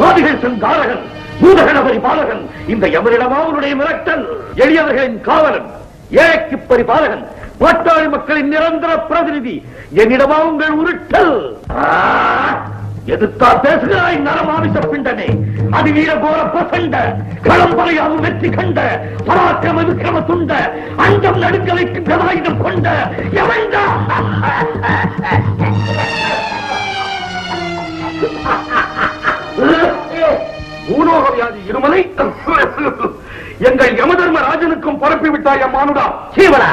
பாதிகள் செங்காரகன், பூதகணபரி பாலகன், இந்த யமனிடமா உன்னுடைய மிரட்டல்? எளியவர்களின் காவலன், ஏழைக்கு பரிபாலகன், பாட்டாளி மக்களின் நிரந்தர பிரதிநிதி, என்னிடமா உங்கள் உருட்டல்? எதிர்த்தா பேசுகிறாய் நரமாமிச பிண்டனே, அது வீர போர பசண்ட, களம்பறையாவும் வெற்றி கண்ட, பராக்கிரம விக்கிரம துண்ட, அஞ்சம் நடுக்க வைக்கும் கதாயுதம் கொண்ட எவன்டா? பூலோக வியாதி இருமலை எங்கள் யமதர்ம ராஜனுக்கும் பரப்பி விட்டாய் அம்மானுடா. சீவனா,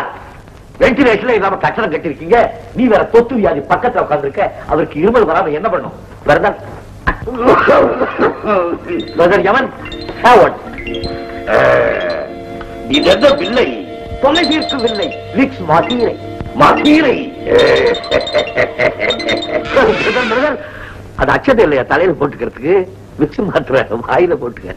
வெண்டிலேஷன்ல இல்லாம கட்டணம் கட்டிருக்கீங்க, நீ வேற தொத்து வியாதி பக்கத்துல உட்கார்ந்துருக்க, அவருக்கு இருமல் வராம என்ன பண்ணும்? வரதான் யமன் இது எந்த வில்லை? தொலை தீர்க்கும் வில்லை, விக்ஸ் மாக்கீரை. மாக்கீரை அது அச்சதை இல்லையா தலையில போட்டுக்கிறதுக்கு? விக்ஸ் மாத்திர வாயில போட்டுக்க.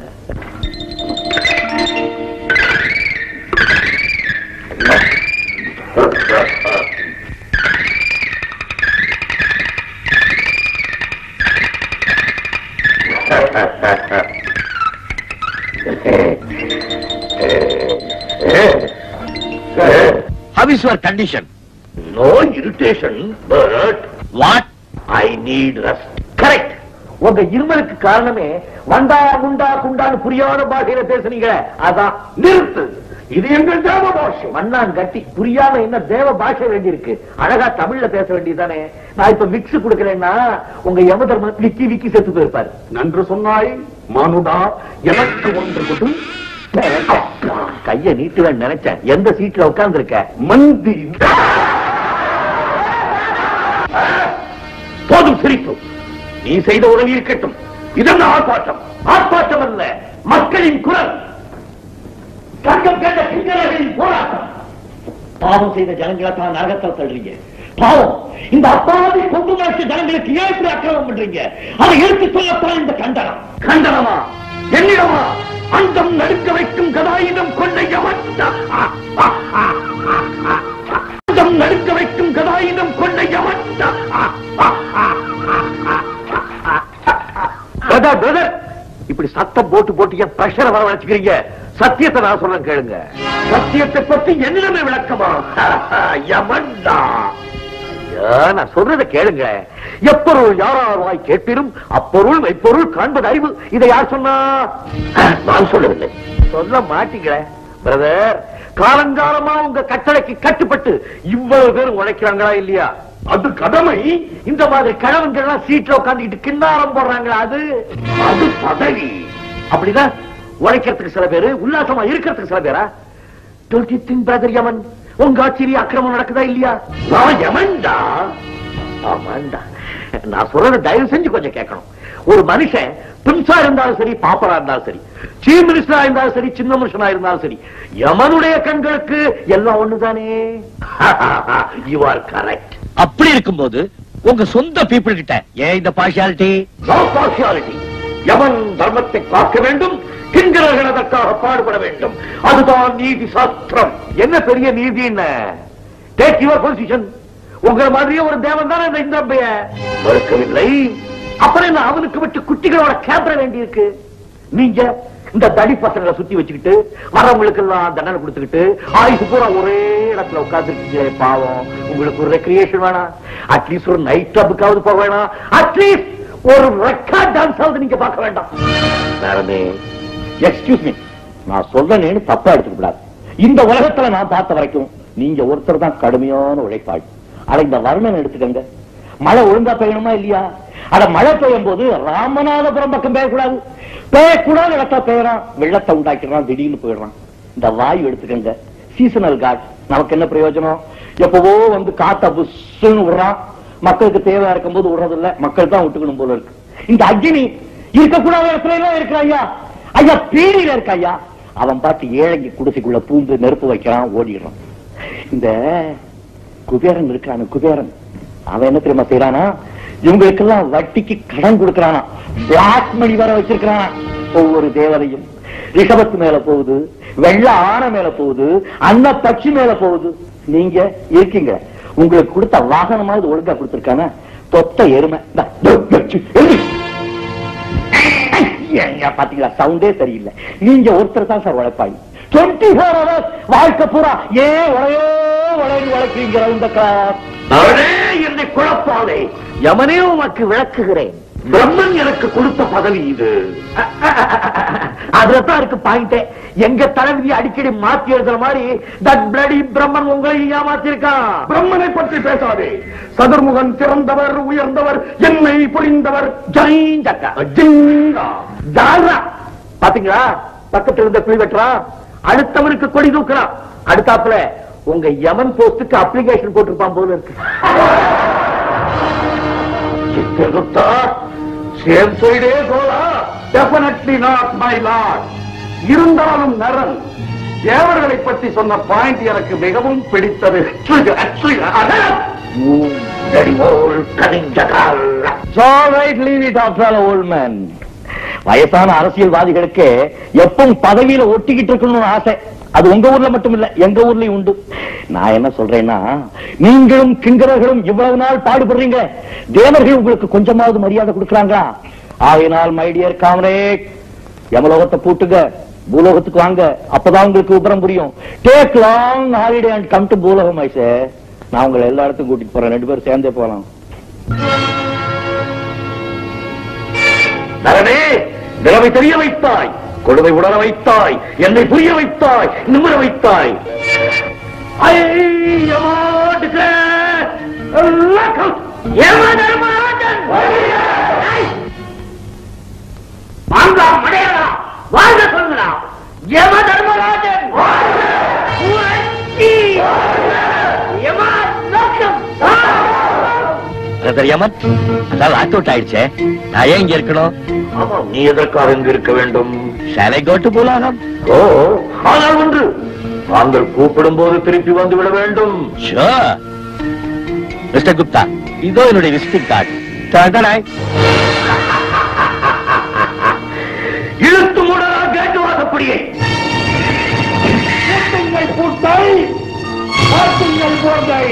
How is your condition? No irritation, but what? I need rest. Correct. உங்க இருமலுக்கு காரணமே வண்டா குண்டா குண்டான்னு புரியாத பாஷையில பேசுனீங்க, அதான். நிறுத்து, இது எங்கள் தேவ பாஷை. மண்ணான் கட்டி புரியாம என்ன தேவ பாஷை வேண்டி இருக்கு? அழகா தமிழ்ல பேச வேண்டியதானே. நான் இப்ப மிக்ஸ் கொடுக்கறேன்னா உங்க யமதர்ம விக்கி விக்கி செத்து போயிருப்பாரு. நன்று சொன்னாய் மானுடா, எனக்கு ஒன்று கொடு. கைய நீட்டுவேன் நினைச்சேன். எந்த சீட்ல உட்கார்ந்து இருக்க? மந்திரி. போதும் சிரிப்பு, நீ செய்த உதவி இருக்கட்டும். இதென்ன ஆர்ப்பாட்டம்? ஆர்ப்பாட்டம் அல்ல, மக்களின் குரல், தங்கம் கண்ட கிங்கரர்களின் போராட்டம். பாவம் செய்த ஜனங்களை தான் நரகத்தில் தள்ளுறீங்க. பாவம் இந்த அப்பாவி கொண்டு வளர்ச்சி ஜனங்களுக்கு ஏன் இப்படி அக்கிரமம் பண்றீங்க? அதை எடுத்து சொல்லத்தான் இந்த கண்டனம். கண்டனமா? என்னிடமா? அந்தம் நடுக்க வைக்கும் கதாயுதம் கொண்ட யமன், அந்தம் நடுக்க வைக்கும் கதாயுதம் கொண்ட யமன். இப்படி சத்தம் போட்டு போட்டு என் பிரஷரை வர வச்சுக்கிறீங்க. சத்தியத்தை நான் சொல்றேன் கேளுங்க. சத்தியத்தை பத்தி என்னிடமே விளக்கமா? யமன்டா, நான் சொல்றதை கேளுங்க. எப்பொருள் யாராவாய் கேட்பினும் அப்பொருள் மெய்ப்பொருள் காண்பது அறிவு. இதை யார் சொன்னா? நான் சொல்லவில்லை. சொல்ல மாட்டீங்களே பிரதர். காலங்காலமா உங்க கட்டளைக்கு கட்டுப்பட்டு இவ்வளவு பேர் உழைக்கிறாங்களா இல்லையா? அது கடமை. இந்த மாதிரி கிழவன்கள் சீட்ல உட்காந்துக்கிட்டு கிண்ணாரம் போடுறாங்களா? அது பதவி. அப்படிதான் உழைக்கிறதுக்கு சில பேரு, உல்லாசமா இருக்கிறதுக்கு சில பேரா? Don't you think, brother யமன், உங்க ஆச்சரிய அக்கிரமம் நடக்குதா இல்லையா? நான் யமன்டா. ஆமாண்டா. நான் சொல்றத தயவு செஞ்சு கொஞ்சம் கேட்கணும். ஒரு மனுஷன் பிரின்ஸா இருந்தாலும் சரி, பாப்பரா இருந்தாலும் சரி, சீஃப் மினிஸ்டரா இருந்தாலும் சரி, சின்ன மனுஷனா இருந்தாலும் சரி, யமனுடைய கண்களுக்கு எல்லாம் ஒண்ணுதானே? You are correct. அப்படி இருக்கும்போது உங்க சொந்த பீப்புள் கிட்ட ஏன் இந்த பார்ஷியாலிட்டி? No partiality. யமன் தர்மத்தை காக்க வேண்டும், கிங்கரர்கள் அதற்காக பாடுபட வேண்டும். அதுதான் நீதி சாஸ்திரம். என்ன பெரிய நீதி? என்ன? Take your position. உங்களை மாதிரியே ஒரு தேவன் தான் இந்த இந்திரம்பைய மறுக்கவில்லை. அப்புறம் என்ன அவனுக்கு விட்டு குட்டிகளோட கேப்ர வேண்டி இருக்கு? நீங்க இந்த தடி பசங்களை சுத்தி வச்சுக்கிட்டு வரவங்களுக்கு எல்லாம் தண்டனை கொடுத்துக்கிட்டு ஆயுசு பூரா ஒரே இடத்துல உட்கார்ந்து பாவம். உங்களுக்கு ஒரு ரெக்ரியேஷன் வேணாம்? அட்லீஸ்ட் ஒரு நைட் கிளப்புக்காவது போக வேணாம்? அட்லீஸ்ட் ஒரு ரெக்கார்ட் டான்ஸ் ஆகுது நீங்க பார்க்க வேண்டாம்? வேறமே. எக்ஸ்கியூஸ் மீ, நான் சொல்றேன்னு தப்பா எடுத்துக்க கூடாது. இந்த உலகத்துல நான் பார்த்த வரைக்கும் நீங்க ஒருத்தர் தான் கடுமையான உழைப்பாள். அட இந்த வர்ணனை எடுத்துக்கங்க. மழை ஒழுங்கா பெய்யணுமா இல்லையா? அட மழை பெய்யும் போது ராமநாதபுரம் பக்கம் பெய்யக்கூடாது. பெய்யக்கூடாது இடத்த பெய்யறான், வெள்ளத்தை உண்டாக்கிறான், திடீர்னு போயிடுறான். இந்த வாயு எடுத்துக்கங்க. சீசனல் காட். நமக்கு என்ன பிரயோஜனம்? எப்பவோ வந்து காத்த புஷ்ன்னு விடுறான். மக்களுக்கு தேவையா இருக்கும் போது விடுறது இல்ல. மக்கள் தான் விட்டுக்கணும் போல இருக்கு. இந்த அக்னி இருக்கக்கூடாத இடத்துல எல்லாம் இருக்கிற ஐயா. ஐயா பீடியில இருக்க ஐயா. அவன் பாட்டு ஏழைக்கு குடிசைக்குள்ள பூந்து நெருப்பு வைக்கிறான், ஓடிடுறான். இந்த குபேரன் இருக்கான, குபேரன் அவன் என்ன தெரியுமா செய்யறானா? இவங்களுக்கெல்லாம் வட்டிக்கு கடன் கொடுக்கறானா, பிளாக் மணி வர வச்சிருக்கிறானா. ஒவ்வொரு தேவதையும் ரிஷபத்து மேல போகுது, வெள்ள ஆனை மேல போகுது, அன்ன பட்சி மேல போகுது. நீங்க இருக்கீங்க, உங்களுக்கு கொடுத்த வாகனமாவது ஒழுங்கா கொடுத்திருக்கானா? தொத்த எருமை. ஏங்க பாத்தீங்களா, சவுண்டே சரியில்லை. நீங்க ஒருத்தர் தான் சார் உழைப்பாய். 24 hours வாழ்க்கை பூரா ஏன் வளர்க்கிறீங்க இந்த கிளாஸ்? என்னை குழப்பாதே. யமனே உனக்கு விளக்குகிறேன். பிரம்மன் எனக்கு கொடுத்த பதவி இது. அதுலதான் இருக்கு பாயிண்டே. எங்க தளபதி அடிக்கடி மாத்தி எழுதுற மாதிரி தட் பிளடி பிரம்மன் உங்களை ஏமாத்திருக்கான். பிரம்மனை பற்றி பேசாதே. சதுர்முகன் சிறந்தவர், உயர்ந்தவர், என்னை புரிந்தவர். பாத்தீங்களா, பக்கத்தில் இருந்த குழி வெட்டுறா, அடுத்தவனுக்கு கொடி தூக்குறான். அடுத்தாப்புல உங்க யமன் போஸ்டுக்கு அப்ளிகேஷன் போட்டிருப்பான் போல இருக்கு. இருந்தாலும் நரன் தேவர்களை பற்றி சொன்ன பாயிண்ட் எனக்கு மிகவும் பிடித்தது. வயசான அரசியல்வாதிகளுக்கு எப்பவும் பதவியில ஒட்டிக்கிட்டு இருக்கணும்னு ஆசை. அது உங்க ஊர்ல மட்டும் இல்ல, எங்க ஊர்லயும் உண்டு. நான் என்ன சொல்றேன்னா, நீங்களும் கிங்கரர்களும் இவ்வளவு நாள் பாடுபடுறீங்க, தேவர்கள் உங்களுக்கு கொஞ்சமாவது மரியாதை கொடுக்கறாங்களா? ஆகையினால் மை டியர் காம்ரேட், யமலோகத்தை பூட்டுங்க, பூலோகத்துக்கு வாங்க. அப்பதான் உங்களுக்கு விபரம் புரியும். Take long holiday and come to பூலோகம். ஐசே, நான் உங்களை எல்லா இடத்துக்கும் கூட்டிட்டு போறேன். 2 பேரும் சேர்ந்தே போலாம். நரனே, நிலைமை தெரிய வைத்தாய், கொடுமை உணர வைத்தாய், என்னை புரிய வைத்தாய், நிமிர வைத்தாய். வாழ்க சொல்லுடா யம தர்மராஜன். யமன் அதான் லாக் அவுட் ஆயிடுச்சே, நான் ஏன் இங்க இருக்கணும்? நீ எதற்காக இங்கு இருக்க வேண்டும்? Shall I go to பூலோகம்? ஓ, ஆனால் ஒன்று, தாங்கள் கூப்பிடும் போது திருப்பி வந்து விட வேண்டும். Sure. மிஸ்டர் குப்தா, இதோ என்னுடைய விசிட்டிங் கார்டு. இழுத்து மூடலா கேட்டு வாசப்படியை பூட்டை போர்தை.